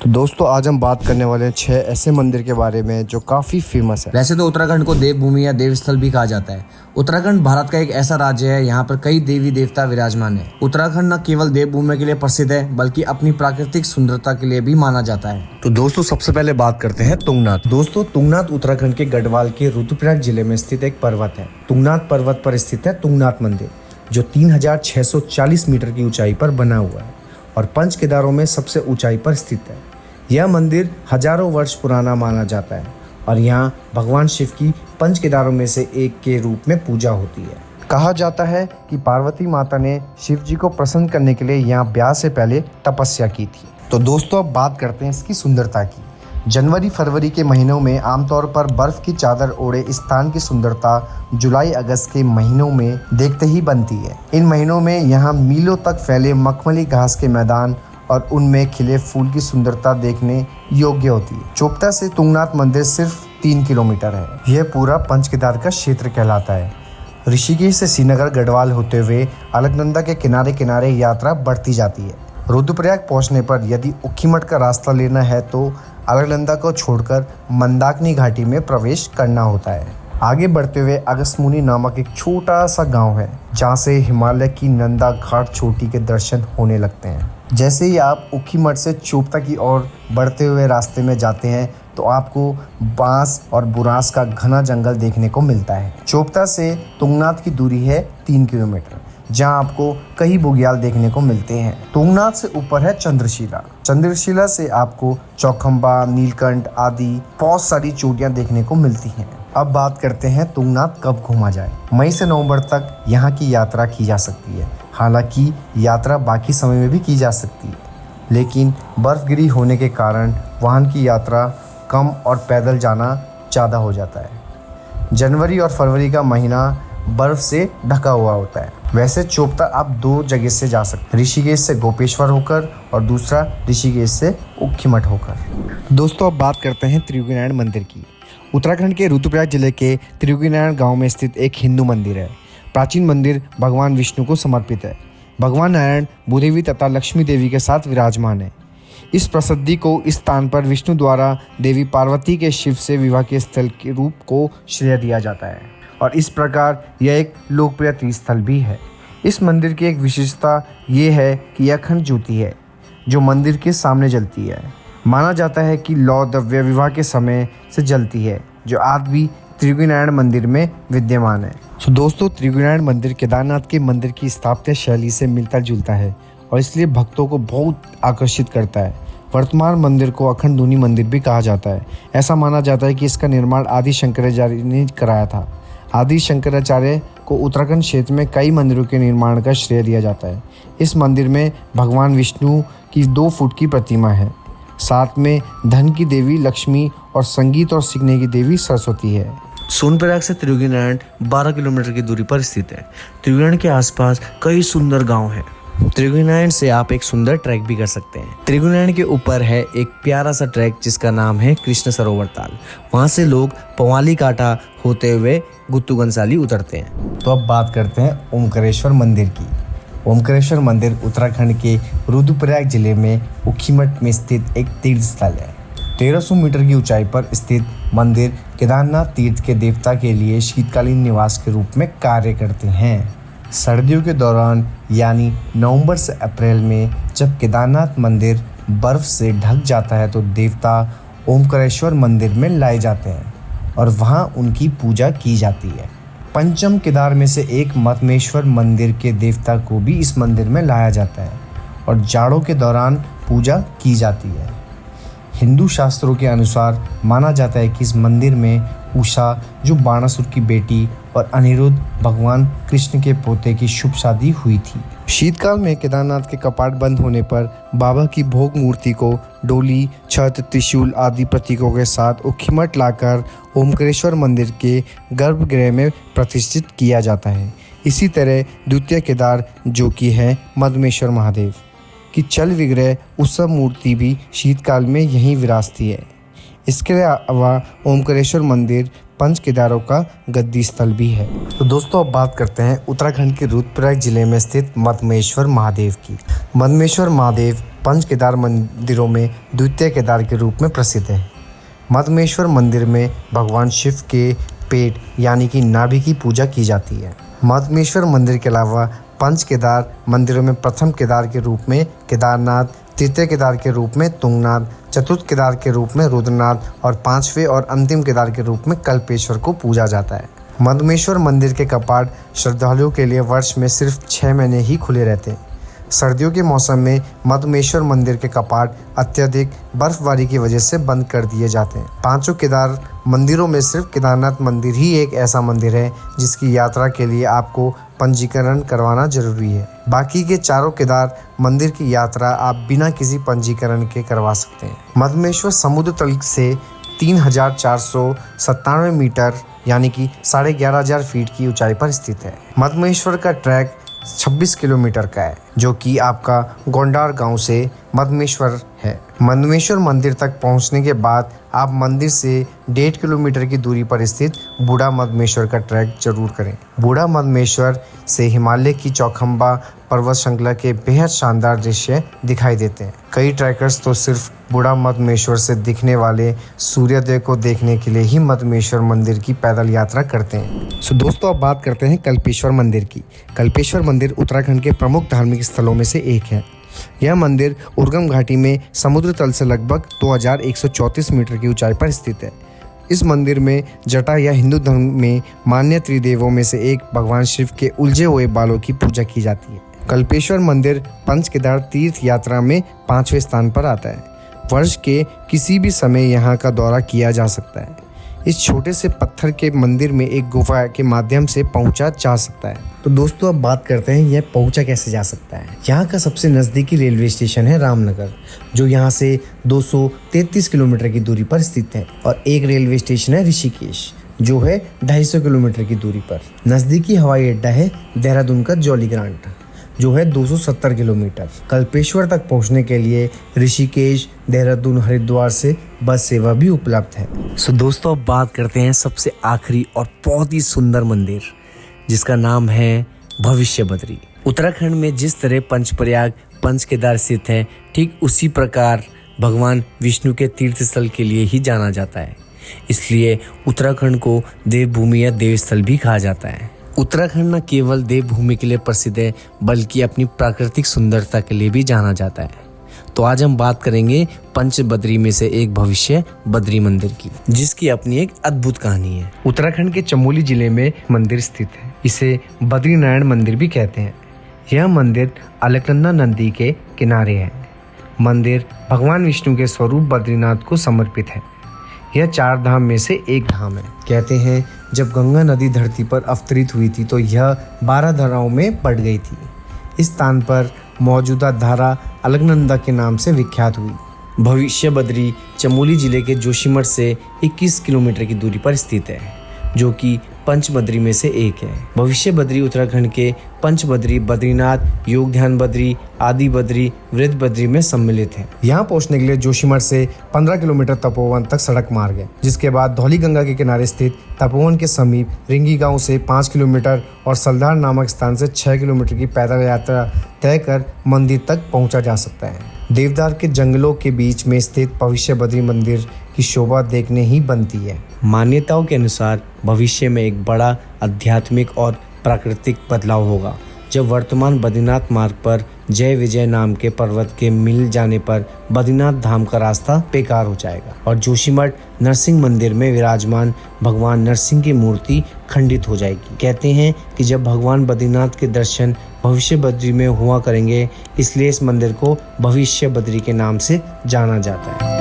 तो दोस्तों आज हम बात करने वाले हैं 6 ऐसे मंदिर के बारे में जो काफ़ी फेमस है। वैसे तो उत्तराखंड को देवभूमि या देवस्थल भी कहा जाता है। उत्तराखंड भारत का एक ऐसा राज्य है, यहाँ पर कई देवी देवता विराजमान है। उत्तराखंड न केवल देवभूमि के लिए प्रसिद्ध है बल्कि अपनी प्राकृतिक सुंदरता के लिए भी माना जाता है। तो दोस्तों सबसे पहले बात करते हैं तुंगनाथ। दोस्तों तुंगनाथ उत्तराखंड के गढ़वाल के रुद्रप्रयाग जिले में स्थित एक पर्वत है। तुंगनाथ पर्वत पर स्थित है तुंगनाथ मंदिर, जो 3640 मीटर की ऊंचाई पर बना हुआ है और पंच केदारों में सबसे ऊंचाई पर स्थित है। यह मंदिर हजारों वर्ष पुराना माना जाता है और यहाँ भगवान शिव की पंच केदारों में से एक के रूप में पूजा होती है। कहा जाता है कि पार्वती माता ने शिव जी को प्रसन्न करने के लिए यहाँ ब्याह से पहले तपस्या की थी। तो दोस्तों अब बात करते हैं इसकी सुंदरता की। जनवरी फरवरी के महीनों में आमतौर पर बर्फ की चादर ओढ़े इस स्थान की सुंदरता जुलाई अगस्त के महीनों में देखते ही बनती है। इन महीनों में यहाँ मीलों तक फैले मखमली घास के मैदान और उनमें खिले फूल की सुंदरता देखने योग्य होती है। चोपता से तुंगनाथ मंदिर सिर्फ 3 किलोमीटर है। यह पूरा पंच केदार का क्षेत्र कहलाता है। ऋषिकेश से श्रीनगर गढ़वाल होते हुए अलकनंदा के किनारे किनारे यात्रा बढ़ती जाती है। रुद्रप्रयाग पहुंचने पर यदि ऊखीमठ का रास्ता लेना है तो अलकनंदा को छोड़कर मंदाकिनी घाटी में प्रवेश करना होता है। आगे बढ़ते हुए अगस्त्यमुनि नामक एक छोटा सा गांव है, जहां से हिमालय की नंदा घाट चोटी के दर्शन होने लगते हैं। जैसे ही आप ऊखीमठ से चोपता की ओर बढ़ते हुए रास्ते में जाते हैं तो आपको बांस और बुरांस का घना जंगल देखने को मिलता है। चोपता से तुंगनाथ की दूरी है 3 किलोमीटर, जहां आपको कई बुग्याल देखने को मिलते हैं। तुंगनाथ से ऊपर है चंद्रशिला। चंद्रशिला से आपको चौखंबा, नीलकंठ आदि बहुत सारी चोटियां देखने को मिलती हैं। अब बात करते हैं तुंगनाथ कब घूमा जाए। मई से नवंबर तक यहाँ की यात्रा की जा सकती है। हालांकि यात्रा बाकी समय में भी की जा सकती है, लेकिन बर्फगिरी होने के कारण वाहन की यात्रा कम और पैदल जाना ज़्यादा हो जाता है। जनवरी और फरवरी का महीना बर्फ से ढका हुआ होता है। वैसे चोपता आप 2 जगह से जा सकते हैं, ऋषिकेश से गोपेश्वर होकर और दूसरा ऋषिकेश से ऊखीमठ होकर। दोस्तों अब बात करते हैं त्रियुगीनारायण मंदिर की। उत्तराखंड के रुद्रप्रयाग जिले के त्रियुगीनारायण गांव में स्थित एक हिंदू मंदिर है। प्राचीन मंदिर भगवान विष्णु को समर्पित है। भगवान नारायण भूदेवी तथा लक्ष्मी देवी के साथ विराजमान है। इस प्रसिद्धि को इस स्थान पर विष्णु द्वारा देवी पार्वती के शिव से विवाह के स्थल के रूप को श्रेय दिया जाता है और इस प्रकार यह एक लोकप्रिय तीर्थस्थल भी है। इस मंदिर की एक विशेषता ये है कि यह अखंड ज्योति है जो मंदिर के सामने जलती है। माना जाता है कि लौ द्रव्य विवाह के समय से जलती है, जो आज भी त्रियुगीनारायण मंदिर में विद्यमान है। तो दोस्तों त्रियुगीनारायण मंदिर केदारनाथ के मंदिर की स्थापत्य शैली से मिलता जुलता है और इसलिए भक्तों को बहुत आकर्षित करता है। वर्तमान मंदिर को अखंड धुनी मंदिर भी कहा जाता है। ऐसा माना जाता है कि इसका निर्माण आदि शंकराचार्य ने कराया था। आदि शंकराचार्य को उत्तराखंड क्षेत्र में कई मंदिरों के निर्माण का श्रेय दिया जाता है। इस मंदिर में भगवान विष्णु की 2 फुट की प्रतिमा है। साथ में धन की देवी लक्ष्मी और संगीत और सीखने की देवी सरस्वती है। सोनप्रयाग से त्रियुगीनारायण 12 किलोमीटर की दूरी पर स्थित है। त्रियुगीनारायण के आसपास कई सुंदर गांव हैं। त्रियुगीनारायण से आप एक सुंदर ट्रैक भी कर सकते हैं। त्रियुगीनारायण के ऊपर है एक प्यारा सा ट्रैक जिसका नाम है कृष्ण सरोवर ताल। वहां से लोग पवाली काटा होते हुए गुत्तू गंसाली उतरते हैं। तो अब बात करते हैं ओमकारेश्वर मंदिर की। ओमकारेश्वर मंदिर उत्तराखंड के रुद्रप्रयाग जिले में ऊखीमठ में स्थित एक तीर्थ स्थल है। 1300 मीटर की ऊंचाई पर स्थित मंदिर केदारनाथ तीर्थ के देवता के लिए शीतकालीन निवास के रूप में कार्य करते हैं। सर्दियों के दौरान यानी नवंबर से अप्रैल में जब केदारनाथ मंदिर बर्फ से ढक जाता है तो देवता ओमकारेश्वर मंदिर में लाए जाते हैं और वहां उनकी पूजा की जाती है। पंचम केदार में से एक मधमेश्वर मंदिर के देवता को भी इस मंदिर में लाया जाता है और जाड़ों के दौरान पूजा की जाती है। हिंदू शास्त्रों के अनुसार माना जाता है कि इस मंदिर में उषा जो बाणासुर की बेटी और अनिरुद्ध भगवान कृष्ण के पोते की शुभ शादी हुई थी। शीतकाल में केदारनाथ के कपाट बंद होने पर बाबा की भोग मूर्ति को डोली, छत, त्रिशूल आदि प्रतीकों के साथ ऊखीमठ लाकर ओमकारेश्वर मंदिर के गर्भगृह में प्रतिष्ठित किया जाता है। इसी तरह द्वितीय केदार जो कि है मधमेश्वर महादेव की चल विग्रह उत्सव मूर्ति भी शीतकाल में यहीं विराजती है। इसके अलावा ओमकारेश्वर मंदिर पंच केदारों का गद्दी स्थल भी है। तो दोस्तों अब बात करते हैं उत्तराखंड के रुद्रप्रयाग जिले में स्थित मधमेश्वर महादेव की। मधमेश्वर महादेव पंच केदार मंदिरों में द्वितीय केदार के रूप में प्रसिद्ध है। मधमेश्वर मंदिर में भगवान शिव के पेट यानी कि नाभि की पूजा की जाती है। मधमेश्वर मंदिर के अलावा पंच केदार मंदिरों में प्रथम केदार के रूप में केदारनाथ, तृतीय केदार के रूप में तुंगनाथ, चतुर्थ केदार के रूप में रुद्रनाथ और पांचवें और अंतिम केदार के रूप में कल्पेश्वर को पूजा जाता है। मधमेश्वर मंदिर के कपाट श्रद्धालुओं के लिए वर्ष में सिर्फ 6 महीने ही खुले रहते हैं। सर्दियों के मौसम में मधमेश्वर मंदिर के कपाट अत्यधिक बर्फबारी की वजह से बंद कर दिए जाते हैं। पांचों केदार मंदिरों में सिर्फ केदारनाथ मंदिर ही एक ऐसा मंदिर है जिसकी यात्रा के लिए आपको पंजीकरण करवाना जरूरी है। बाकी के चारों केदार मंदिर की यात्रा आप बिना किसी पंजीकरण के करवा सकते हैं। मधमेश्वर समुद्र तल से 3,497 मीटर यानी कि 11,500 फीट की ऊंचाई पर स्थित है। मधमेश्वर का ट्रैक 26 किलोमीटर का है जो कि आपका गोंडार गांव से मधमेश्वर है। मधमेश्वर मंदिर तक पहुंचने के बाद आप मंदिर से 1.5 किलोमीटर की दूरी पर स्थित बूढ़ा मधमेश्वर का ट्रैक जरूर करें। बूढ़ा मधमेश्वर से हिमालय की चौखंबा पर्वत श्रृंखला के बेहद शानदार दृश्य दिखाई देते हैं। कई ट्रैकर्स तो सिर्फ बूढ़ा मधमेश्वर से दिखने वाले सूर्योदय को देखने के लिए ही मधमेश्वर मंदिर की पैदल यात्रा करते हैं। सो दोस्तों, अब बात करते हैं कल्पेश्वर मंदिर की। कल्पेश्वर मंदिर उत्तराखंड के प्रमुख धार्मिक स्थलों में से एक है। यह मंदिर उर्गम घाटी में समुद्र तल से लगभग 2134 मीटर की ऊंचाई पर स्थित है। इस मंदिर में जटा या हिंदू धर्म में मान्य त्रिदेवों में से एक भगवान शिव के उलझे हुए बालों की पूजा की जाती है। कल्पेश्वर मंदिर पंच केदार तीर्थ यात्रा में 5वें स्थान पर आता है। वर्ष के किसी भी समय यहाँ का दौरा किया जा सकता है। इस छोटे से पत्थर के मंदिर में एक गुफा के माध्यम से पहुंचा जा सकता है। तो दोस्तों, अब बात करते हैं यह पहुंचा कैसे जा सकता है। यहाँ का सबसे नज़दीकी रेलवे स्टेशन है रामनगर, जो यहाँ से 233 किलोमीटर की दूरी पर स्थित है, और एक रेलवे स्टेशन है ऋषिकेश, जो है 250 किलोमीटर की दूरी पर। नज़दीकी हवाई अड्डा है देहरादून का जॉली ग्रांट, जो है 270 किलोमीटर। कल्पेश्वर तक पहुंचने के लिए ऋषिकेश, देहरादून, हरिद्वार से बस सेवा भी उपलब्ध है। सो दोस्तों, अब बात करते हैं सबसे आखिरी और बहुत ही सुंदर मंदिर, जिसका नाम है भविष्य बद्री। उत्तराखंड में जिस तरह पंचप्रयाग, पंच केदार स्थित है, ठीक उसी प्रकार भगवान विष्णु के तीर्थ स्थल के लिए ही जाना जाता है। इसलिए उत्तराखंड को देवभूमि या देवस्थल भी कहा जाता है। उत्तराखंड न केवल देवभूमि के लिए प्रसिद्ध है, बल्कि अपनी प्राकृतिक सुंदरता के लिए भी जाना जाता है। तो आज हम बात करेंगे पंच बद्री में से एक भविष्य बद्री मंदिर की, जिसकी अपनी एक अद्भुत कहानी है। उत्तराखंड के चमोली जिले में मंदिर स्थित है। इसे बद्रीनारायण मंदिर भी कहते हैं। यह मंदिर अलकनंदा नदी के किनारे है। मंदिर भगवान विष्णु के स्वरूप बद्रीनाथ को समर्पित है। यह 4 धाम में से एक धाम है। कहते हैं जब गंगा नदी धरती पर अवतरित हुई थी तो यह 12 धाराओं में बढ़ गई थी। इस स्थान पर मौजूदा धारा अलकनंदा के नाम से विख्यात हुई। भविष्य बद्री चमोली जिले के जोशीमठ से 21 किलोमीटर की दूरी पर स्थित है, जो कि पंच बद्री में से एक है। भविष्य बद्री उत्तराखंड के पंच बद्री, बद्रीनाथ, योग ध्यान बद्री, आदि बद्री, वृद्ध बद्री में सम्मिलित है। यहाँ पहुँचने के लिए जोशीमठ से 15 किलोमीटर तपोवन तक सड़क मार्ग है, जिसके बाद धौली गंगा के किनारे स्थित तपोवन के समीप रिंगी गांव से 5 किलोमीटर और सलधार नामक स्थान से 6 किलोमीटर की पैदल यात्रा तय कर मंदिर तक पहुँचा जा सकता है। देवदार के जंगलों के बीच में स्थित भविष्य बद्री मंदिर की शोभा देखने ही बनती है। मान्यताओं के अनुसार भविष्य में एक बड़ा आध्यात्मिक और प्राकृतिक बदलाव होगा, जब वर्तमान बद्रीनाथ मार्ग पर जय विजय नाम के पर्वत के मिल जाने पर बद्रीनाथ धाम का रास्ता बेकार हो जाएगा और जोशीमठ नरसिंह मंदिर में विराजमान भगवान नरसिंह की मूर्ति खंडित हो जाएगी। कहते हैं कि जब भगवान बद्रीनाथ के दर्शन भविष्य बद्री में हुआ करेंगे, इसलिए इस मंदिर को भविष्य बद्री के नाम से जाना जाता है।